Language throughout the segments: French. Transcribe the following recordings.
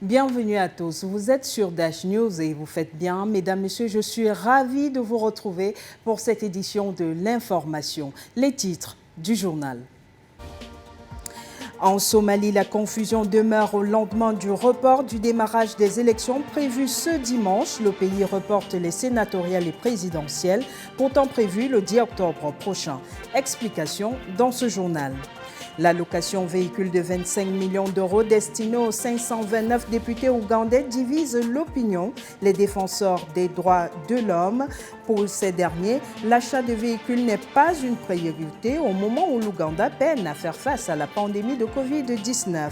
Bienvenue à tous. Vous êtes sur Dash News et vous faites bien. Mesdames, Messieurs, je suis ravie de vous retrouver pour cette édition de l'information. Les titres du journal. En Somalie, la confusion demeure au lendemain du report du démarrage des élections prévues ce dimanche. Le pays reporte les sénatoriales et présidentielles, pourtant prévues le 10 octobre prochain. Explication dans ce journal. L'allocation véhicule de 25 millions d'euros destinée aux 529 députés ougandais divise l'opinion. Les défenseurs des droits de l'homme, pour ces derniers, l'achat de véhicules n'est pas une priorité au moment où l'Ouganda peine à faire face à la pandémie de Covid-19.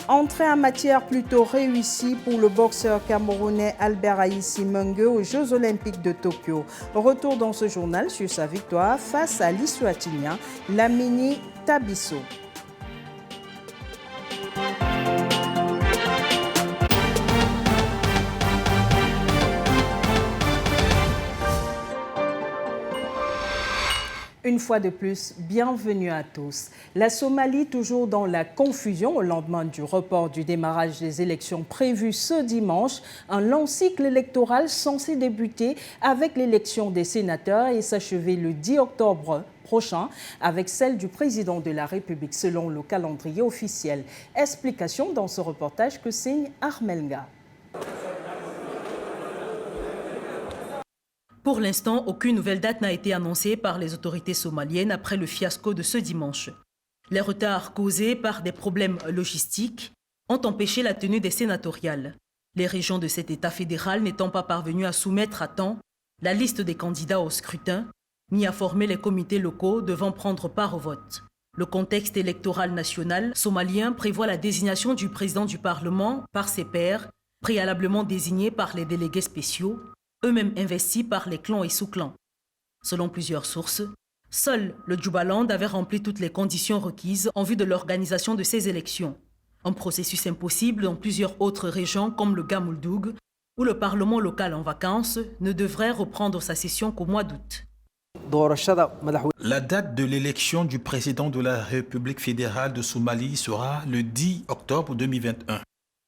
Entrée en matière plutôt réussie pour le boxeur camerounais Albert Aïssi Menge aux Jeux Olympiques de Tokyo. Retour dans ce journal sur sa victoire face à l'Eswatinienne Lamini Tabiso. Une fois de plus, bienvenue à tous. La Somalie, toujours dans la confusion au lendemain du report du démarrage des élections prévues ce dimanche, un long cycle électoral censé débuter avec l'élection des sénateurs et s'achever le 10 octobre prochain avec celle du président de la République selon le calendrier officiel. Explication dans ce reportage que signe Armelga. Pour l'instant, aucune nouvelle date n'a été annoncée par les autorités somaliennes après le fiasco de ce dimanche. Les retards causés par des problèmes logistiques ont empêché la tenue des sénatoriales. Les régions de cet État fédéral n'étant pas parvenues à soumettre à temps la liste des candidats au scrutin, ni à former les comités locaux devant prendre part au vote. Le contexte électoral national somalien prévoit la désignation du président du Parlement par ses pairs, préalablement désignés par les délégués spéciaux, eux-mêmes investis par les clans et sous-clans. Selon plusieurs sources, seul le Jubaland avait rempli toutes les conditions requises en vue de l'organisation de ces élections. Un processus impossible dans plusieurs autres régions comme le Gamouldougue, où le Parlement local en vacances ne devrait reprendre sa session qu'au mois d'août. La date de l'élection du président de la République fédérale de Somalie sera le 10 octobre 2021.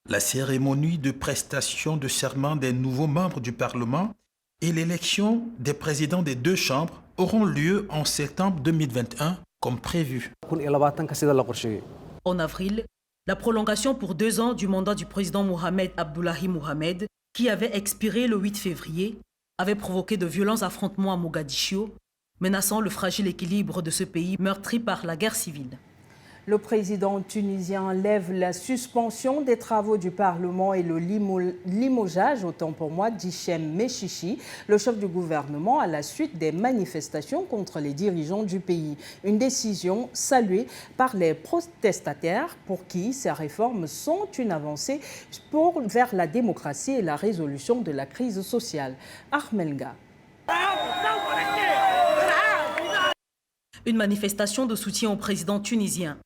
La cérémonie de prestation de serment des nouveaux membres du Parlement et l'élection des présidents des deux chambres auront lieu en septembre 2021 comme prévu. En avril, la prolongation pour 2 ans du mandat du président Mohamed Abdullahi Mohamed, qui avait expiré le 8 février, avait provoqué de violents affrontements à Mogadiscio, menaçant le fragile équilibre de ce pays meurtri par la guerre civile. Le président tunisien lève la suspension des travaux du Parlement et le limogeage, autant pour moi, d'Hichem Mechichi, le chef du gouvernement, à la suite des manifestations contre les dirigeants du pays. Une décision saluée par les protestataires pour qui ces réformes sont une avancée vers la démocratie et la résolution de la crise sociale. Armelga. Une manifestation de soutien au président tunisien.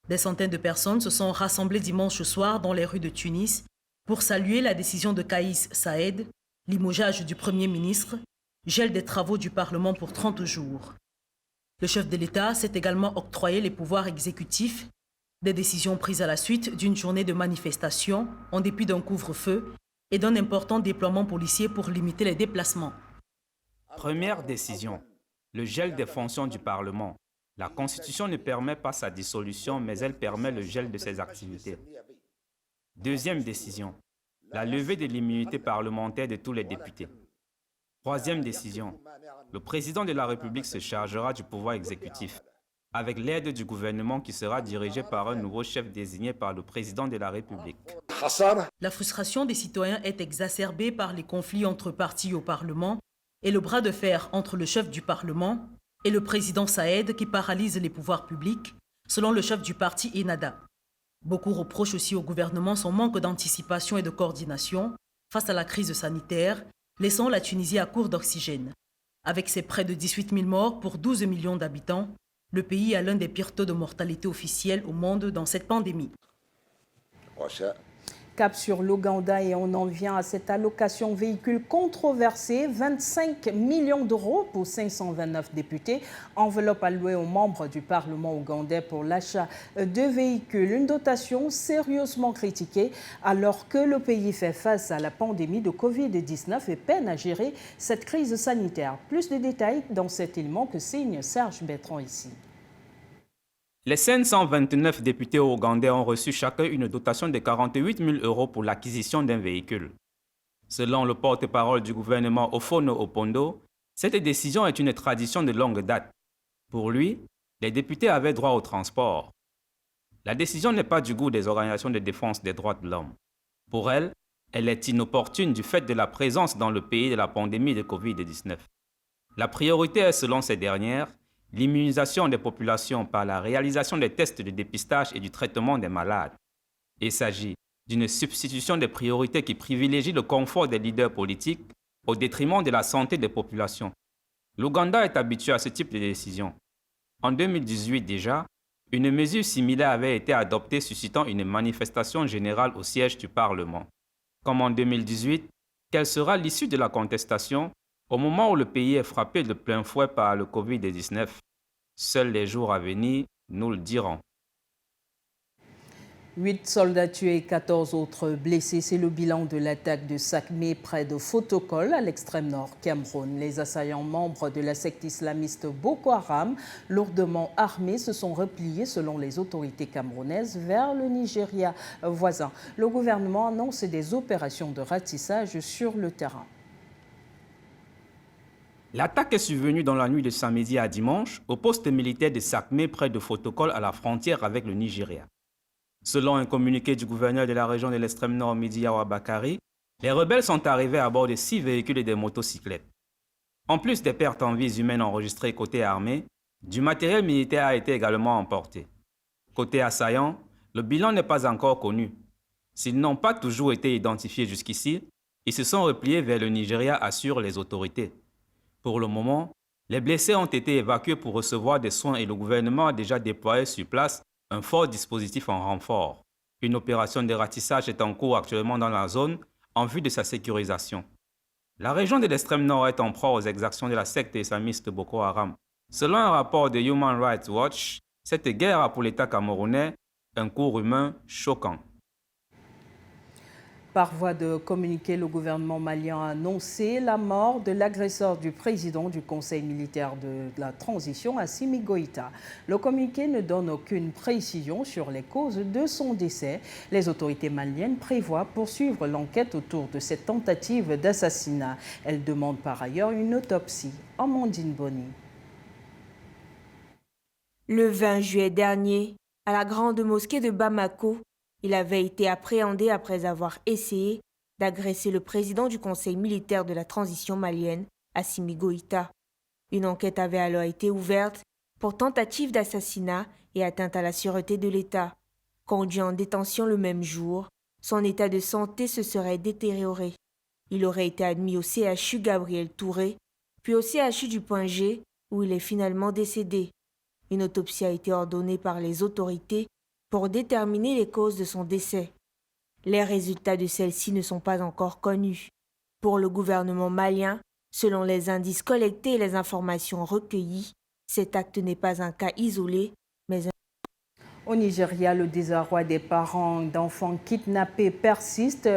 Des centaines de personnes se sont rassemblées dimanche soir dans les rues de Tunis pour saluer la décision de Kais Saïed, limogeage du Premier ministre, gel des travaux du Parlement pour 30 jours. Le chef de l'État s'est également octroyé les pouvoirs exécutifs, des décisions prises à la suite d'une journée de manifestation en dépit d'un couvre-feu et d'un important déploiement policier pour limiter les déplacements. Première décision, le gel des fonctions du Parlement. La Constitution ne permet pas sa dissolution, mais elle permet le gel de ses activités. Deuxième décision, la levée de l'immunité parlementaire de tous les députés. Troisième décision, le président de la République se chargera du pouvoir exécutif, avec l'aide du gouvernement qui sera dirigé par un nouveau chef désigné par le président de la République. La frustration des citoyens est exacerbée par les conflits entre partis au Parlement et le bras de fer entre le chef du Parlement et le président Saïed qui paralyse les pouvoirs publics, selon le chef du parti Ennahda. Beaucoup reprochent aussi au gouvernement son manque d'anticipation et de coordination face à la crise sanitaire, laissant la Tunisie à court d'oxygène. Avec ses près de 18 000 morts pour 12 millions d'habitants, le pays a l'un des pires taux de mortalité officiels au monde dans cette pandémie. Cap sur l'Ouganda et on en vient à cette allocation véhicule controversée, 25 millions d'euros pour 529 députés, enveloppe allouée aux membres du Parlement ougandais pour l'achat de véhicules. Une dotation sérieusement critiquée alors que le pays fait face à la pandémie de Covid-19 et peine à gérer cette crise sanitaire. Plus de détails dans cet élément que signe Serge Bertrand ici. Les 529 députés ougandais ont reçu chacun une dotation de 48 000 euros pour l'acquisition d'un véhicule. Selon le porte-parole du gouvernement Ofono Opondo, cette décision est une tradition de longue date. Pour lui, les députés avaient droit au transport. La décision n'est pas du goût des organisations de défense des droits de l'homme. Pour elle est inopportune du fait de la présence dans le pays de la pandémie de Covid-19. La priorité est, selon ces dernières, l'immunisation des populations par la réalisation des tests de dépistage et du traitement des malades. Il s'agit d'une substitution des priorités qui privilégie le confort des leaders politiques au détriment de la santé des populations. L'Ouganda est habitué à ce type de décision. En 2018 déjà, une mesure similaire avait été adoptée suscitant une manifestation générale au siège du Parlement. Comme en 2018, quelle sera l'issue de la contestation au moment où le pays est frappé de plein fouet par le Covid-19? Seuls les jours à venir nous le diront. 8 soldats tués et 14 autres blessés, c'est le bilan de l'attaque de Sakmé près de Fotokol, à l'extrême nord Cameroun. Les assaillants membres de la secte islamiste Boko Haram, lourdement armés, se sont repliés selon les autorités camerounaises vers le Nigeria voisin. Le gouvernement annonce des opérations de ratissage sur le terrain. L'attaque est survenue dans la nuit de samedi à dimanche au poste militaire de Sakmé près de Fotokol à la frontière avec le Nigeria. Selon un communiqué du gouverneur de la région de l'extrême nord Midi Bakari, les rebelles sont arrivés à bord de 6 véhicules et des motocyclettes. En plus des pertes en vies humaines enregistrées côté armée, du matériel militaire a été également emporté. Côté assaillant, le bilan n'est pas encore connu. S'ils n'ont pas toujours été identifiés jusqu'ici, ils se sont repliés vers le Nigeria, assurent les autorités. Pour le moment, les blessés ont été évacués pour recevoir des soins et le gouvernement a déjà déployé sur place un fort dispositif en renfort. Une opération de ratissage est en cours actuellement dans la zone en vue de sa sécurisation. La région de l'extrême nord est en proie aux exactions de la secte islamiste Boko Haram. Selon un rapport de Human Rights Watch, cette guerre a pour l'État camerounais un coût humain choquant. Par voie de communiqué, le gouvernement malien a annoncé la mort de l'agresseur du président du Conseil militaire de la transition, Assimi Goïta. Le communiqué ne donne aucune précision sur les causes de son décès. Les autorités maliennes prévoient poursuivre l'enquête autour de cette tentative d'assassinat. Elles demandent par ailleurs une autopsie. Amandine Bonny. Le 20 juillet dernier, à la grande mosquée de Bamako, il avait été appréhendé après avoir essayé d'agresser le président du Conseil militaire de la transition malienne, Assimi Goïta. Une enquête avait alors été ouverte pour tentative d'assassinat et atteinte à la sûreté de l'État. Conduit en détention le même jour, son état de santé se serait détérioré. Il aurait été admis au CHU Gabriel Touré, puis au CHU du Point G, où il est finalement décédé. Une autopsie a été ordonnée par les autorités pour déterminer les causes de son décès. Les résultats de celle-ci ne sont pas encore connus. Pour le gouvernement malien, selon les indices collectés et les informations recueillies, cet acte n'est pas un cas isolé, mais un... Au Nigeria, le désarroi des parents d'enfants kidnappés persiste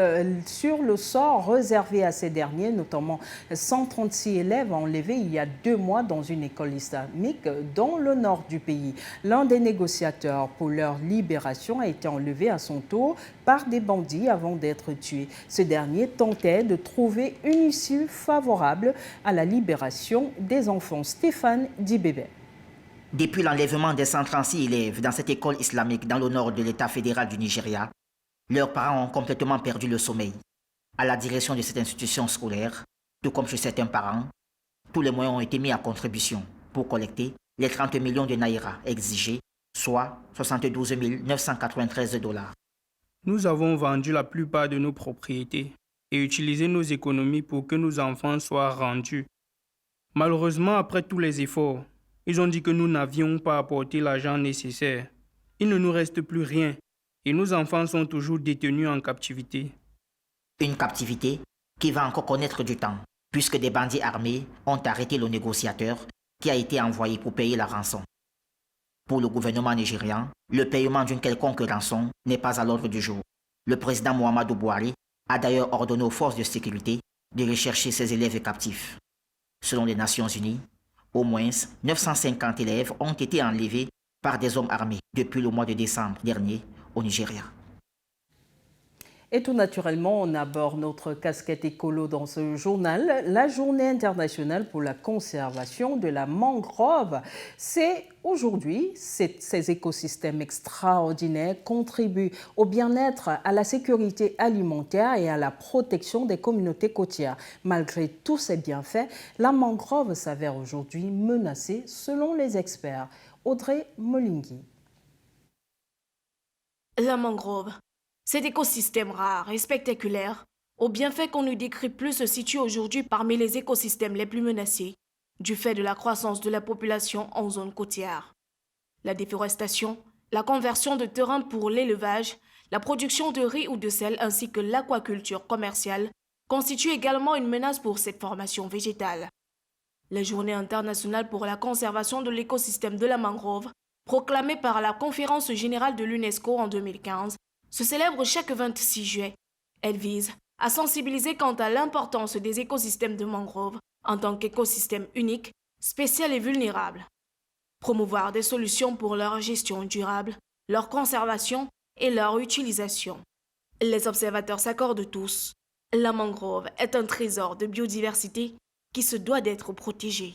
sur le sort réservé à ces derniers, notamment 136 élèves enlevés il y a 2 mois dans une école islamique dans le nord du pays. L'un des négociateurs pour leur libération a été enlevé à son tour par des bandits avant d'être tué. Ce dernier tentait de trouver une issue favorable à la libération des enfants. Stéphane Dibébé. Depuis l'enlèvement des 136 élèves dans cette école islamique dans le nord de l'État fédéral du Nigeria, leurs parents ont complètement perdu le sommeil. À la direction de cette institution scolaire, tout comme chez certains parents, tous les moyens ont été mis à contribution pour collecter les 30 millions de naira exigés, soit 72 993 $. Nous avons vendu la plupart de nos propriétés et utilisé nos économies pour que nos enfants soient rendus. Malheureusement, après tous les efforts, ils ont dit que nous n'avions pas apporté l'argent nécessaire. Il ne nous reste plus rien. et nos enfants sont toujours détenus en captivité. Une captivité qui va encore connaître du temps, puisque des bandits armés ont arrêté le négociateur qui a été envoyé pour payer la rançon. Pour le gouvernement nigérian, le paiement d'une quelconque rançon n'est pas à l'ordre du jour. Le président Muhammadu Buhari a d'ailleurs ordonné aux forces de sécurité de rechercher ses élèves captifs. Selon les Nations Unies, au moins 950 élèves ont été enlevés par des hommes armés depuis le mois de décembre dernier au Nigeria. Et tout naturellement, on aborde notre casquette écolo dans ce journal. La journée internationale pour la conservation de la mangrove. C'est aujourd'hui, ces écosystèmes extraordinaires contribuent au bien-être, à la sécurité alimentaire et à la protection des communautés côtières. Malgré tous ces bienfaits, la mangrove s'avère aujourd'hui menacée selon les experts. Audrey Molingui. La mangrove. Cet écosystème rare et spectaculaire, aux bienfaits qu'on ne décrit plus, se situe aujourd'hui parmi les écosystèmes les plus menacés, du fait de la croissance de la population en zone côtière. La déforestation, la conversion de terrains pour l'élevage, la production de riz ou de sel ainsi que l'aquaculture commerciale constituent également une menace pour cette formation végétale. La Journée internationale pour la conservation de l'écosystème de la mangrove, proclamée par la Conférence générale de l'UNESCO en 2015, se célèbre chaque 26 juillet. Elle vise à sensibiliser quant à l'importance des écosystèmes de mangrove en tant qu'écosystème unique, spécial et vulnérable. Promouvoir des solutions pour leur gestion durable, leur conservation et leur utilisation. Les observateurs s'accordent tous. La mangrove est un trésor de biodiversité qui se doit d'être protégé.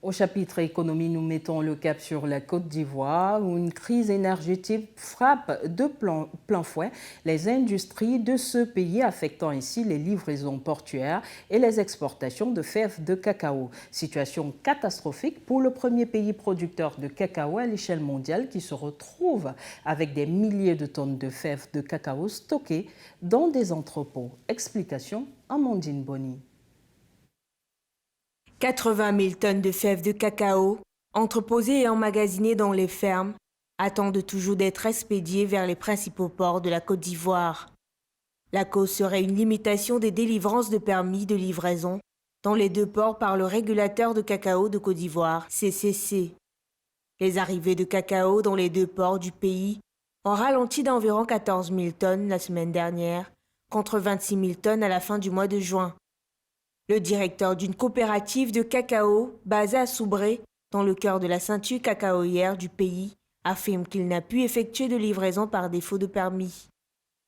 Au chapitre économie, nous mettons le cap sur la Côte d'Ivoire où une crise énergétique frappe de plein fouet les industries de ce pays, affectant ainsi les livraisons portuaires et les exportations de fèves de cacao. Situation catastrophique pour le premier pays producteur de cacao à l'échelle mondiale qui se retrouve avec des milliers de tonnes de fèves de cacao stockées dans des entrepôts. Explication, Amandine Bonny. 80 000 tonnes de fèves de cacao, entreposées et emmagasinées dans les fermes, attendent toujours d'être expédiées vers les principaux ports de la Côte d'Ivoire. La cause serait une limitation des délivrances de permis de livraison dans les deux ports par le régulateur de cacao de Côte d'Ivoire, CCC. Les arrivées de cacao dans les deux ports du pays ont ralenti d'environ 14 000 tonnes la semaine dernière, contre 26 000 tonnes à la fin du mois de juin. Le directeur d'une coopérative de cacao basée à Soubré, dans le cœur de la ceinture cacaoyère du pays, affirme qu'il n'a pu effectuer de livraison par défaut de permis.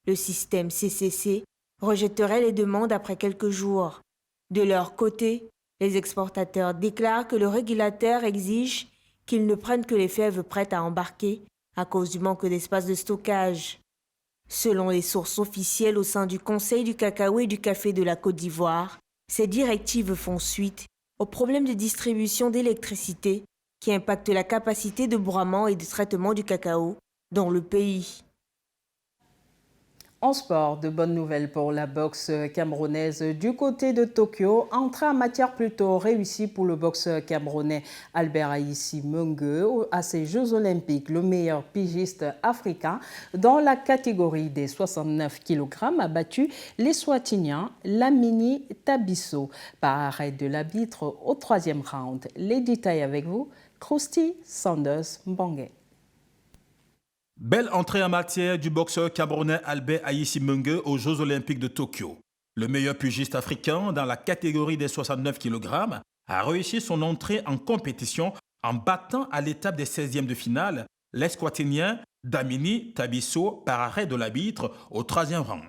Le système CCC rejetterait les demandes après quelques jours. De leur côté, les exportateurs déclarent que le régulateur exige qu'ils ne prennent que les fèves prêtes à embarquer à cause du manque d'espace de stockage. Selon les sources officielles au sein du Conseil du cacao et du café de la Côte d'Ivoire, ces directives font suite aux problèmes de distribution d'électricité qui impactent la capacité de broiement et de traitement du cacao dans le pays. En sport, de bonnes nouvelles pour la boxe camerounaise du côté de Tokyo. Entrée en matière plutôt réussie pour le boxeur camerounais Albert Aïssi Mengue à ces Jeux Olympiques. Le meilleur pigiste africain dans la catégorie des 69 kg a battu l'Eswatinian Lamini Tabiso par arrêt de l'arbitre au 3e round. Les détails avec vous, Krusty Sanders Mbangé. Belle entrée en matière du boxeur camerounais Albert Aïssi Mengue aux Jeux Olympiques de Tokyo. Le meilleur pugiliste africain dans la catégorie des 69 kg a réussi son entrée en compétition en battant à l'étape des 16e de finale l'Esquatinien Damini Tabiso par arrêt de l'arbitre au 3e round.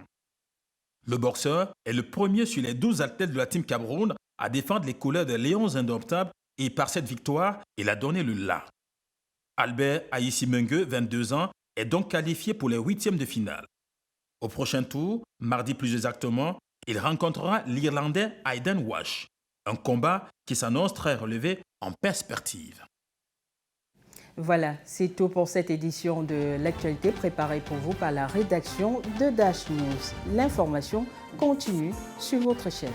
Le boxeur est le premier sur les 12 athlètes de la Team Cameroun à défendre les couleurs des Lions indomptables et par cette victoire, il a donné le la. Albert Aïssi Mengue, 22 ans, est donc qualifié pour les 8e de finale. Au prochain tour, mardi plus exactement, il rencontrera l'Irlandais Hayden Wash. Un combat qui s'annonce très relevé en perspective. Voilà, c'est tout pour cette édition de l'actualité préparée pour vous par la rédaction de Dash News. L'information continue sur votre chaîne.